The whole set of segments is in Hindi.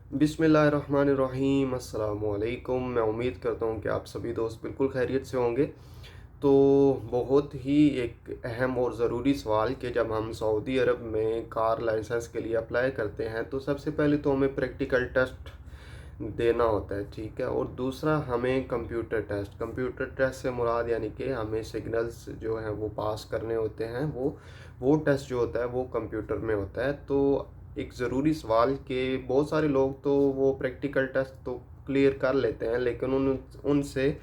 बिस्मिल्लाहिर्रहमानिर्रहीम अस्सलामुअलैकुम। मैं उम्मीद करता हूँ कि आप सभी दोस्त बिल्कुल खैरियत से होंगे। तो बहुत ही एक अहम और ज़रूरी सवाल कि जब हम सऊदी अरब में कार लाइसेंस के लिए अप्लाई करते हैं तो सबसे पहले तो हमें प्रैक्टिकल टेस्ट देना होता है, ठीक है। और दूसरा हमें कंप्यूटर टेस्ट से मुराद यानी कि हमें सिग्नल्स जो हैं वो पास करने होते हैं। वो टेस्ट जो होता है वो कंप्यूटर में होता है। तो एक ज़रूरी सवाल कि बहुत सारे लोग तो वो प्रैक्टिकल टेस्ट तो क्लियर कर लेते हैं लेकिन उनसे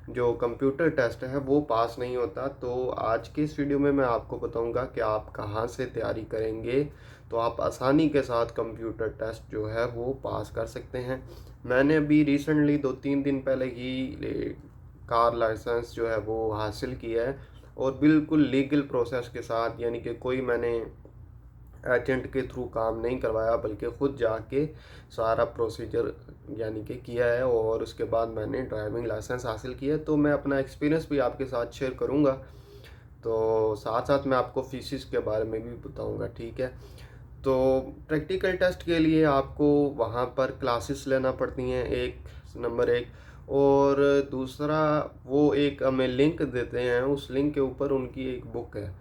जो कंप्यूटर टेस्ट है वो पास नहीं होता। तो आज के इस वीडियो में मैं आपको बताऊंगा कि आप कहाँ से तैयारी करेंगे तो आप आसानी के साथ कंप्यूटर टेस्ट जो है वो पास कर सकते हैं। मैंने अभी रिसेंटली 2-3 दिन पहले ही कार लाइसेंस जो है वो हासिल किया है और बिल्कुल लीगल प्रोसेस के साथ, यानी कि कोई मैंने एजेंट के थ्रू काम नहीं करवाया बल्कि ख़ुद जाके सारा प्रोसीजर यानी कि किया है और उसके बाद मैंने ड्राइविंग लाइसेंस हासिल किया है। तो मैं अपना एक्सपीरियंस भी आपके साथ शेयर करूंगा। तो साथ साथ मैं आपको फीसिस के बारे में भी बताऊंगा, ठीक है। तो प्रैक्टिकल टेस्ट के लिए आपको वहाँ पर क्लासेस लेना पड़ती हैं, एक नंबर एक। और दूसरा वो एक हमें लिंक देते हैं, उस लिंक के ऊपर उनकी एक बुक है।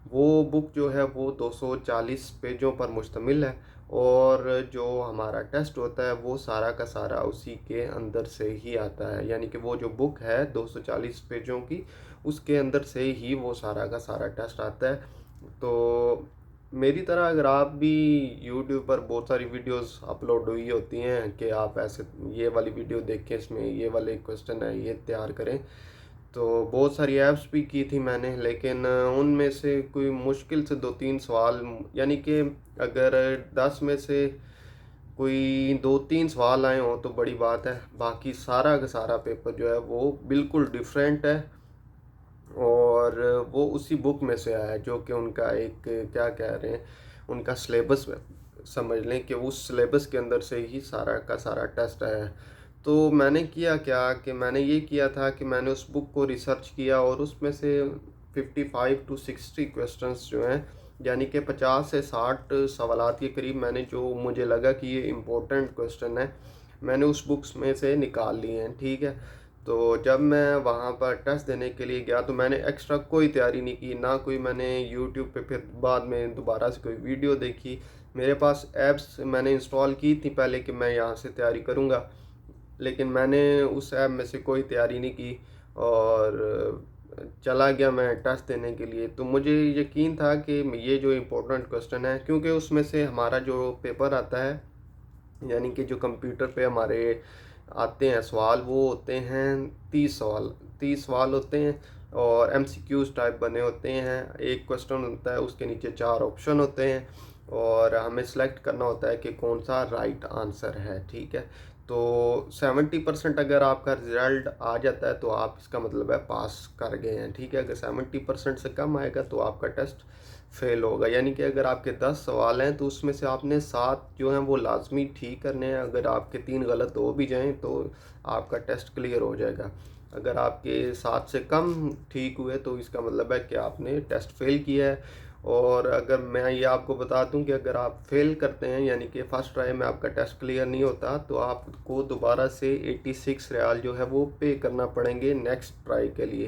वो बुक जो है वो 240 पेजों पर मुश्तमिल है और जो हमारा टेस्ट होता है वो सारा का सारा उसी के अंदर से ही आता है। यानी कि वो जो बुक है 240 पेजों की, उसके अंदर से ही वो सारा का सारा टेस्ट आता है। तो मेरी तरह अगर आप भी यूट्यूब पर बहुत सारी वीडियोस अपलोड हुई होती हैं कि आप ऐसे ये वाली वीडियो देखें, इसमें ये वाले क्वेश्चन है, ये तैयार करें। तो बहुत सारी ऐप्स भी की थी मैंने लेकिन उनमें से कोई मुश्किल से 2-3 सवाल, यानी कि अगर 10 में से कोई 2-3 सवाल आए हों तो बड़ी बात है। बाकी सारा का सारा पेपर जो है वो बिल्कुल डिफरेंट है और वो उसी बुक में से आया है जो कि उनका एक क्या कह रहे हैं, उनका सिलेबस समझ लें कि उस सिलेबस के अंदर से ही सारा का सारा टेस्ट आया है। तो मैंने किया क्या कि मैंने ये किया था कि मैंने उस बुक को रिसर्च किया और उसमें से 55 to 60 क्वेश्चंस जो हैं, यानी कि 50 से 60 सवालात के करीब मैंने, जो मुझे लगा कि ये इम्पोर्टेंट क्वेश्चन है, मैंने उस बुक्स में से निकाल लिए हैं, ठीक है। तो जब मैं वहाँ पर टेस्ट देने के लिए गया तो मैंने एक्स्ट्रा कोई तैयारी नहीं की, ना कोई मैंने यूट्यूब पे फिर बाद में दोबारा से कोई वीडियो देखी। मेरे पास ऐप्स मैंने इंस्टॉल की थी पहले कि मैं यहाँ से तैयारी करूँगा, लेकिन मैंने उस ऐप में से कोई तैयारी नहीं की और चला गया मैं टेस्ट देने के लिए। तो मुझे यकीन था कि ये जो इम्पोर्टेंट क्वेश्चन है, क्योंकि उसमें से हमारा जो पेपर आता है, यानी कि जो कंप्यूटर पे हमारे आते हैं सवाल, वो होते हैं 30 सवाल। 30 सवाल होते हैं और एमसीक्यूज टाइप बने होते हैं। एक क्वेश्चन होता है, उसके नीचे 4 ऑप्शन होते हैं और हमें सेलेक्ट करना होता है कि कौन सा राइट आंसर है, ठीक है। तो 70% अगर आपका रिजल्ट आ जाता है तो आप, इसका मतलब है पास कर गए हैं, ठीक है। अगर 70% से कम आएगा तो आपका टेस्ट फेल होगा। यानी कि अगर आपके 10 सवाल हैं तो उसमें से आपने 7 जो हैं वो लाजमी ठीक करने हैं। अगर आपके 3 गलत हो भी जाएं तो आपका टेस्ट क्लियर हो जाएगा। अगर आपके 7 से कम ठीक हुए तो इसका मतलब है कि आपने टेस्ट फेल किया है। और अगर मैं ये आपको बता दूं कि अगर आप फेल करते हैं, यानी कि फर्स्ट ट्राई में आपका टेस्ट क्लियर नहीं होता, तो आपको दोबारा से 86 रियाल जो है वो पे करना पड़ेंगे नेक्स्ट ट्राई के लिए।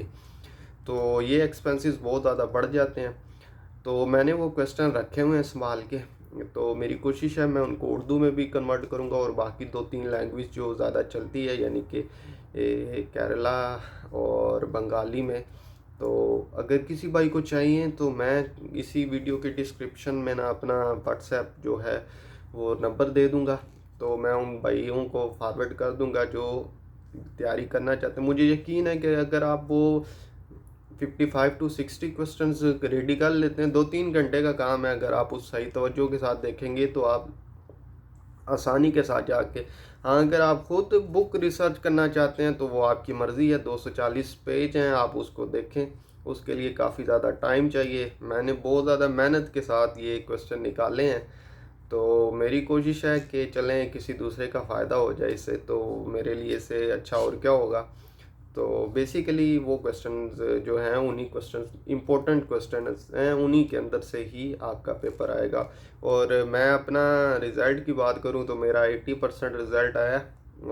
तो ये एक्सपेंसेस बहुत ज़्यादा बढ़ जाते हैं। तो मैंने वो क्वेश्चन रखे हुए हैं संभाल के। तो मेरी कोशिश है मैं उनको उर्दू में भी कन्वर्ट करूँगा और बाकी 2-3 लैंग्वेज जो ज़्यादा चलती है, यानी कि केरला और बंगाली में। तो अगर किसी भाई को चाहिए तो मैं इसी वीडियो के डिस्क्रिप्शन में ना अपना व्हाट्सएप जो है वो नंबर दे दूँगा। तो मैं उन भाइयों को फॉरवर्ड कर दूँगा जो तैयारी करना चाहते हैं। मुझे यकीन है कि अगर आप वो 55 to 60 क्वेश्चन रेडी कर लेते हैं, 2-3 घंटे का काम है, अगर आप उस सही तवज्जो के साथ देखेंगे तो आप आसानी के साथ जाके, हाँ अगर आप खुद बुक रिसर्च करना चाहते हैं तो वो आपकी मर्ज़ी है। 240 पेज हैं, आप उसको देखें, उसके लिए काफ़ी ज़्यादा टाइम चाहिए। मैंने बहुत ज़्यादा मेहनत के साथ ये क्वेश्चन निकाले हैं। तो मेरी कोशिश है कि चलें किसी दूसरे का फ़ायदा हो जाए इससे, तो मेरे लिए से अच्छा और क्या होगा। तो बेसिकली वो क्वेश्चंस जो हैं उन्हीं क्वेश्चंस इम्पोर्टेंट क्वेश्चंस हैं, उन्हीं के अंदर से ही आपका पेपर आएगा। और मैं अपना रिज़ल्ट की बात करूं तो मेरा 80% रिज़ल्ट आया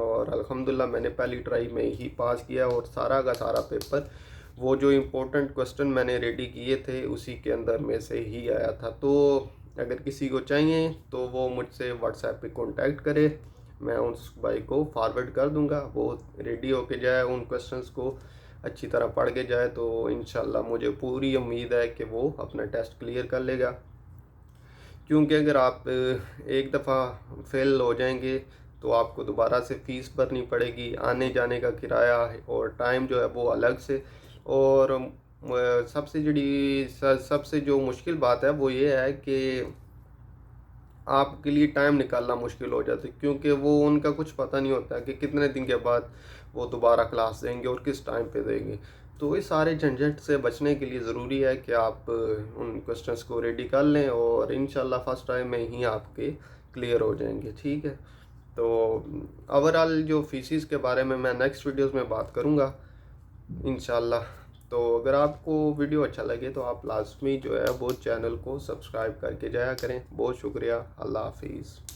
और अल्हम्दुलिल्लाह मैंने पहली ट्राई में ही पास किया और सारा का सारा पेपर वो जो इम्पोर्टेंट क्वेश्चन मैंने रेडी किए थे उसी के अंदर में से ही आया था। तो अगर किसी को चाहिए तो वो मुझसे व्हाट्सएप पे कांटेक्ट करे, मैं उस भाई को फॉरवर्ड कर दूंगा, वो रेडी होके जाए, उन क्वेश्चंस को अच्छी तरह पढ़ के जाए तो इंशाल्लाह मुझे पूरी उम्मीद है कि वो अपना टेस्ट क्लियर कर लेगा। क्योंकि अगर आप एक दफ़ा फेल हो जाएंगे तो आपको दोबारा से फ़ीस भरनी पड़ेगी, आने जाने का किराया और टाइम जो है वो अलग से। और सबसे जो मुश्किल बात है वो ये है कि आपके लिए टाइम निकालना मुश्किल हो जाता है, क्योंकि वो उनका कुछ पता नहीं होता कि कितने दिन के बाद वो दोबारा क्लास देंगे और किस टाइम पे देंगे। तो इस सारे झंझट से बचने के लिए ज़रूरी है कि आप उन क्वेश्चंस को रेडी कर लें और इंशाल्लाह फर्स्ट टाइम में ही आपके क्लियर हो जाएंगे। ठीक है, तो ओवरऑल जो फीसिस के बारे में मैं नेक्स्ट वीडियोस में बात करूँगा इंशाल्लाह। तो अगर आपको वीडियो अच्छा लगे तो आप लाजमी जो है वो चैनल को सब्सक्राइब करके जाया करें। बहुत शुक्रिया, अल्लाह हाफिज़।